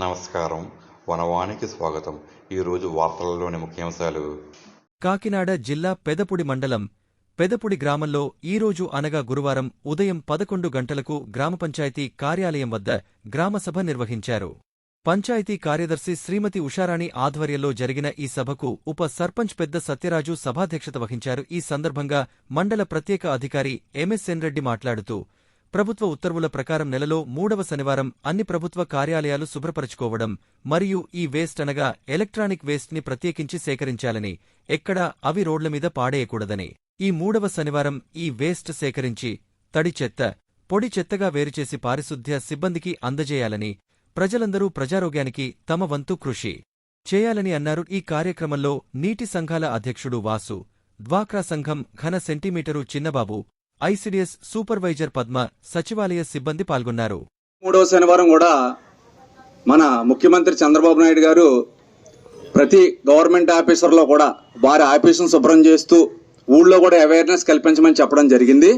నమస్కారం. వనవానికి స్వాగతం. ఈరోజు వార్తలలోని ముఖ్యాంశాలు. కాకినాడ జిల్లా పెదపుడి మండలం పెదపుడి గ్రామంలో ఈరోజు అనగా గురువారం ఉదయం 11 గంటలకు గ్రామపంచాయతీ కార్యాలయం వద్ద గ్రామసభ నిర్వహించారు. పంచాయతీ కార్యదర్శి శ్రీమతి ఉషారాణి ఆధ్వర్యంలో జరిగిన ఈ సభకు ఉప సర్పంచ్ పెద్ద సత్యరాజు సభాధ్యక్షత వహించారు. ఈ సందర్భంగా మండల ప్రత్యేక అధికారి ఎంఎస్ఎన్ రెడ్డి మాట్లాడుతూ, ప్రభుత్వ ఉత్తర్వుల ప్రకారం నెలలో 3వ శనివారం అన్ని ప్రభుత్వ కార్యాలయాలు శుభ్రపరచుకోవడం మరియు ఈ వేస్ట్ అనగా ఎలక్ట్రానిక్ వేస్ట్ ని ప్రత్యేకించి సేకరించాలని, ఎక్కడా అవి రోడ్ల మీద పాడేయకూడదని, ఈ 3వ శనివారం ఈ వేస్ట్ సేకరించి తడి చెత్త, పొడి చెత్తగా వేరుచేసి పారిశుద్ధ్య సిబ్బందికి అందజేయాలని, ప్రజలందరూ ప్రజారోగ్యానికి తమ వంతు కృషి చేయాలని అన్నారు. ఈ కార్యక్రమంలో నీటి సంఘాల అధ్యక్షుడు వాసు, డ్వాక్రా సంఘం ఘన సెంటీమీటరు చిన్నబాబు, ఐసిడిఎస్ సూపర్వైజర్ పద్మ, సచివాలయ సిబ్బంది పాల్గొన్నారు. 3వ శనివారం కూడా మన ముఖ్యమంత్రి చంద్రబాబు నాయుడు గారు ప్రతి గవర్నమెంట్ ఆఫీసర్లో కూడా వారి ఆఫీసును శుభ్రం చేస్తూ ఊళ్ళో కూడా అవేర్నెస్ కల్పించమని చెప్పడం జరిగింది.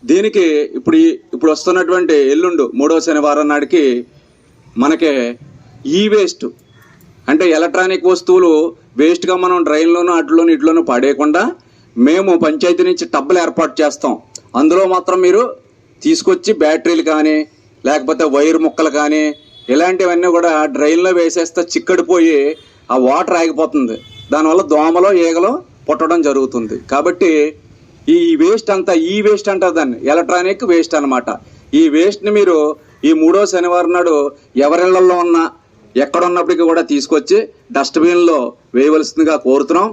దీనికి ఇప్పుడు వస్తున్నటువంటి ఎల్లుండు 3వ శనివారం నాటికి మనకి ఈ వేస్ట్ అంటే ఎలక్ట్రానిక్ వస్తువులు వేస్ట్గా మనం డ్రైన్లోనూ అట్లోనూ ఇట్లోనూ పడేయకుండా మేము పంచాయతీ నుంచి టబ్బులు ఏర్పాటు చేస్తాం. అందులో మాత్రం మీరు తీసుకొచ్చి బ్యాటరీలు కానీ లేకపోతే వైర్ ముక్కలు కానీ ఇలాంటివన్నీ కూడా డ్రైన్లో వేసేస్తే చిక్కడిపోయి ఆ వాటర్ ఆగిపోతుంది. దానివల్ల దోమలో ఈగలో పుట్టడం జరుగుతుంది. కాబట్టి ఈ వేస్ట్ అంతా ఈ వేస్ట్ అంటారు దాన్ని, ఎలక్ట్రానిక్ వేస్ట్ అనమాట. ఈ వేస్ట్ని మీరు ఈ 3వ శనివారం నాడు ఎవరిళ్లలో ఉన్నా ఎక్కడున్నప్పటికీ కూడా తీసుకొచ్చి డస్ట్బిన్లో వేయవలసిందిగా కోరుతున్నాం.